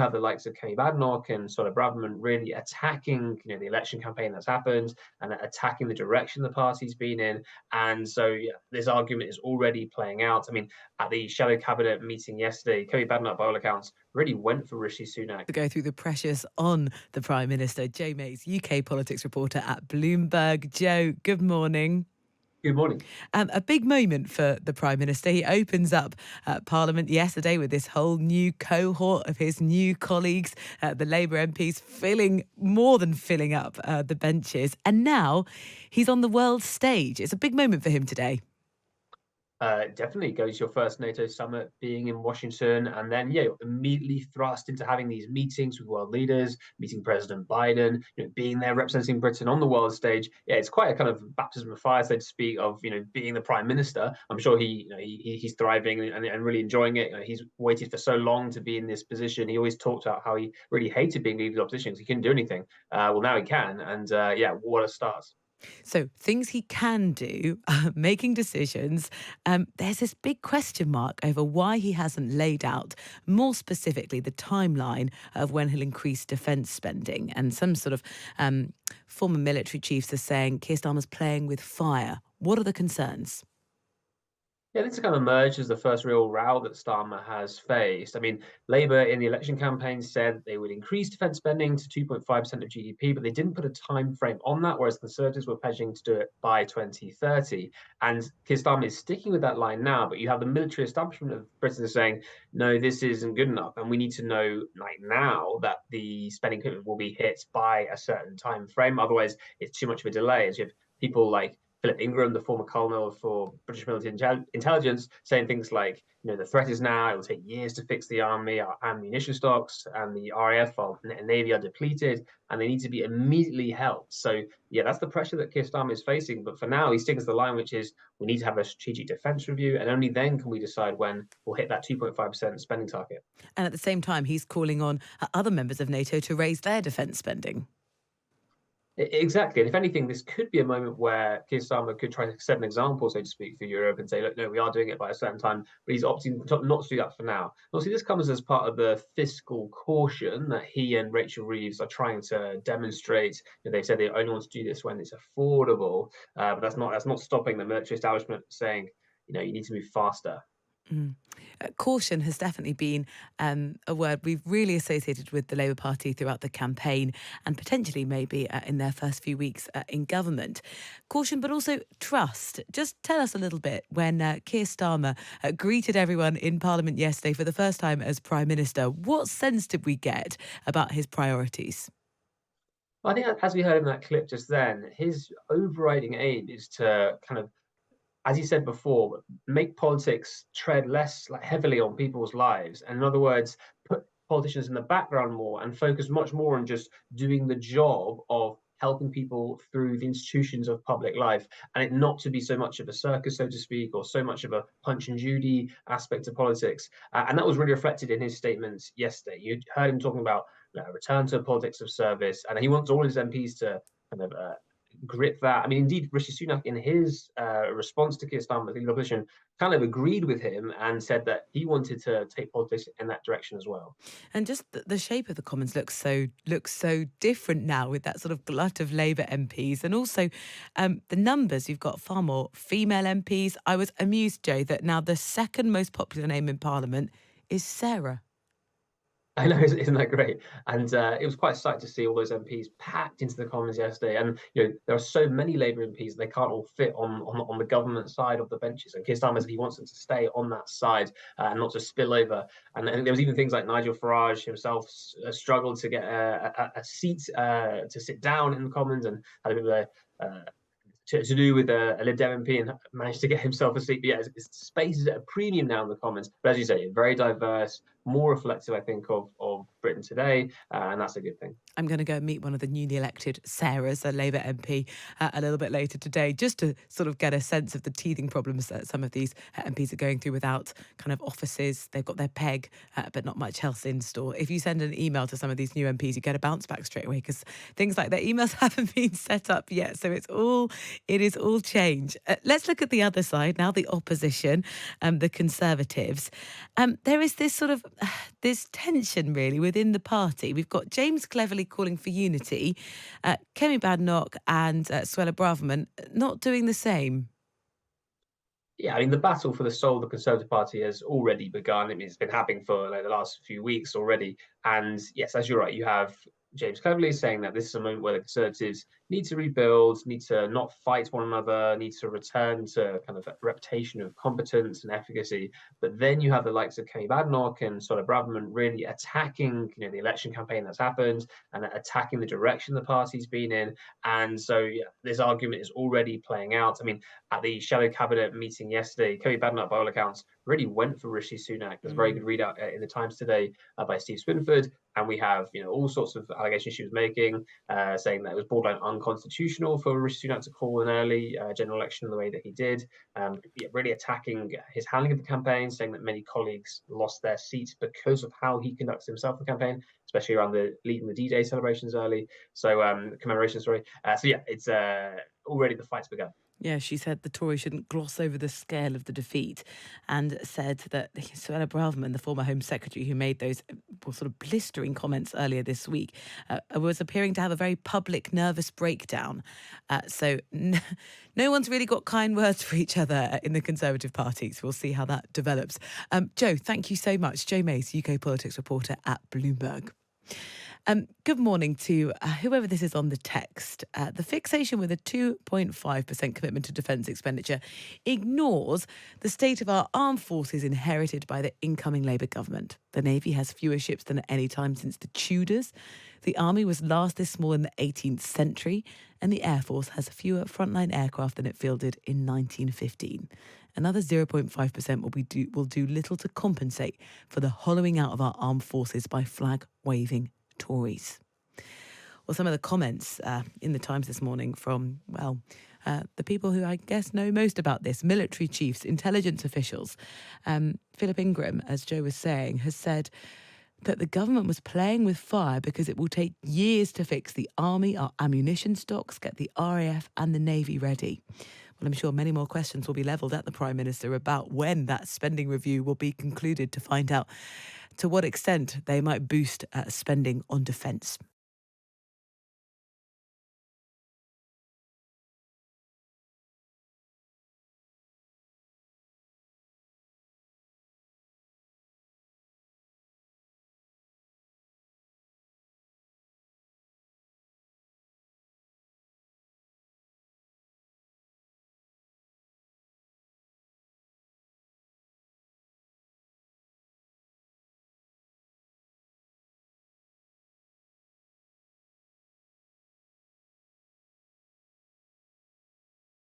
have the likes of Kemi Badenoch and Suella Braverman really attacking, the election campaign that's happened and attacking the direction the party's been in. And so, yeah, this argument is already playing out. I mean, at the shadow cabinet meeting yesterday, Kemi Badenoch, by all accounts, really went for Rishi Sunak. To go through the pressures on the Prime Minister, Joe Mays, UK politics reporter at Bloomberg. Joe, good morning. Good morning. A big moment for the Prime Minister. He opens up Parliament yesterday with this whole new cohort of his new colleagues, the Labour MPs, more than filling up the benches. And now he's on the world stage. It's a big moment for him today. Definitely goes your first NATO summit being in Washington, and then immediately thrust into having these meetings with world leaders, meeting President Biden, being there representing Britain on the world stage. Yeah, it's quite a kind of baptism of fire, so to speak, of being the Prime Minister. I'm sure he's thriving and really enjoying it. He's waited for so long to be in this position. He always talked about how he really hated being leader of the opposition because he couldn't do anything. Well, now he can, and what a start. So things he can do, making decisions. There's this big question mark over why he hasn't laid out, more specifically, the timeline of when he'll increase defence spending. And some sort of former military chiefs are saying Keir Starmer's playing with fire. What are the concerns? Yeah, this kind of emerged as the first real row that Starmer has faced. I mean, Labour in the election campaign said they would increase defence spending to 2.5% of GDP, but they didn't put a time frame on that, whereas Conservatives were pledging to do it by 2030. And Keir Starmer is sticking with that line now, but you have the military establishment of Britain saying, no, this isn't good enough. And we need to know now that the spending commitment will be hit by a certain time frame. Otherwise, it's too much of a delay. As you have people like Philip Ingram, the former colonel for British military intelligence, saying things like, the threat is now, it will take years to fix the army, our ammunition stocks and the RAF and Navy are depleted, and they need to be immediately helped. So, yeah, that's the pressure that Keir Starmer is facing. But for now, he sticks to the line, which is we need to have a strategic defence review, and only then can we decide when we'll hit that 2.5% spending target. And at the same time, he's calling on other members of NATO to raise their defence spending. Exactly. And if anything, this could be a moment where Keir Starmer could try to set an example, so to speak, for Europe and say, look, no, we are doing it by a certain time, but he's opting not to do that for now. Obviously, this comes as part of the fiscal caution that he and Rachel Reeves are trying to demonstrate. They've said they only want to do this when it's affordable, but that's not stopping the military establishment saying, you need to move faster. Caution has definitely been a word we've really associated with the Labour Party throughout the campaign and potentially maybe in their first few weeks in government. Caution, but also trust. Just tell us a little bit when Keir Starmer greeted everyone in Parliament yesterday for the first time as Prime Minister. What sense did we get about his priorities? Well, I think as we heard in that clip just then, his overriding aim is to kind of, as you said before, make politics tread less heavily on people's lives. And in other words, put politicians in the background more and focus much more on just doing the job of helping people through the institutions of public life, and it not to be so much of a circus, so to speak, or so much of a Punch and Judy aspect of politics. And that was really reflected in his statements yesterday. You heard him talking about return to politics of service, and he wants all his MPs to kind of grip that. I mean, indeed, Rishi Sunak, in his response to Keir Starmer's legal opposition, kind of agreed with him and said that he wanted to take politics in that direction as well. And just the shape of the Commons looks so different now with that sort of glut of Labour MPs, and also the numbers. You've got far more female MPs. I was amused, Joe, that now the second most popular name in Parliament is Sarah. I know, isn't that great? And it was quite a sight to see all those MPs packed into the Commons yesterday. And there are so many Labour MPs they can't all fit on the government side of the benches. And Keir Starmer said he wants them to stay on that side and not to spill over. And there was even things like Nigel Farage himself struggled to get a seat to sit down in the Commons, and had a bit of a to do with a Lib Dem MP, and managed to get himself a seat. But yeah, his space is at a premium now in the Commons. But as you say, very diverse, more reflective, I think, of Britain today, and that's a good thing. I'm going to go meet one of the newly elected Sarahs, a Labour MP, a little bit later today, just to sort of get a sense of the teething problems that some of these MPs are going through without kind of offices. They've got their peg, but not much else in store. If you send an email to some of these new MPs, you get a bounce back straight away because things like their emails haven't been set up yet. So it is all change. Let's look at the other side now, the opposition, the Conservatives. There is this sort of this tension really within within the party. We've got James Cleverly calling for unity, Kemi Badenoch and Suella Braverman not doing the same. Yeah, I mean, the battle for the soul of the Conservative Party has already begun. I mean, it's been happening for like the last few weeks already. And yes, as you're right, you have James Cleverly saying that this is a moment where the Conservatives need to rebuild, need to not fight one another, need to return to kind of a reputation of competence and efficacy. But then you have the likes of Kemi Badenoch and sort of Braverman really attacking, the election campaign that's happened and attacking the direction the party's been in. And so, yeah, this argument is already playing out. I mean, at the shadow cabinet meeting yesterday, Kemi Badenoch, by all accounts, really went for Rishi Sunak. There's a very good readout in the Times today by Steve Swinford, and we have all sorts of allegations she was making, saying that it was borderline unconstitutional for Rishi Sunak to call an early general election the way that he did. Yeah, really attacking his handling of the campaign, saying that many colleagues lost their seats because of how he conducts himself in the campaign, especially around the leading the D-Day celebrations early. So commemorations, sorry. So yeah, it's already the fight's begun. Yeah, she said the Tory shouldn't gloss over the scale of the defeat, and said that Suella Braverman, the former Home Secretary who made those sort of blistering comments earlier this week, was appearing to have a very public nervous breakdown. So no one's really got kind words for each other in the Conservative Party. So we'll see how that develops. Joe, thank you so much. Joe Mace, UK politics reporter at Bloomberg. Good morning to whoever this is on the text. The fixation with a 2.5% commitment to defence expenditure ignores the state of our armed forces inherited by the incoming Labour government. The Navy has fewer ships than at any time since the Tudors. The Army was last this small in the 18th century, and the Air Force has fewer frontline aircraft than it fielded in 1915. Another 0.5% will do little to compensate for the hollowing out of our armed forces by flag-waving Tories. Well, some of the comments in the Times this morning from, the people who I guess know most about this, military chiefs, intelligence officials. Philip Ingram, as Joe was saying, has said that the government was playing with fire because it will take years to fix the army, our ammunition stocks, get the RAF and the Navy ready. Well, I'm sure many more questions will be levelled at the Prime Minister about when that spending review will be concluded to find out to what extent they might boost spending on defence.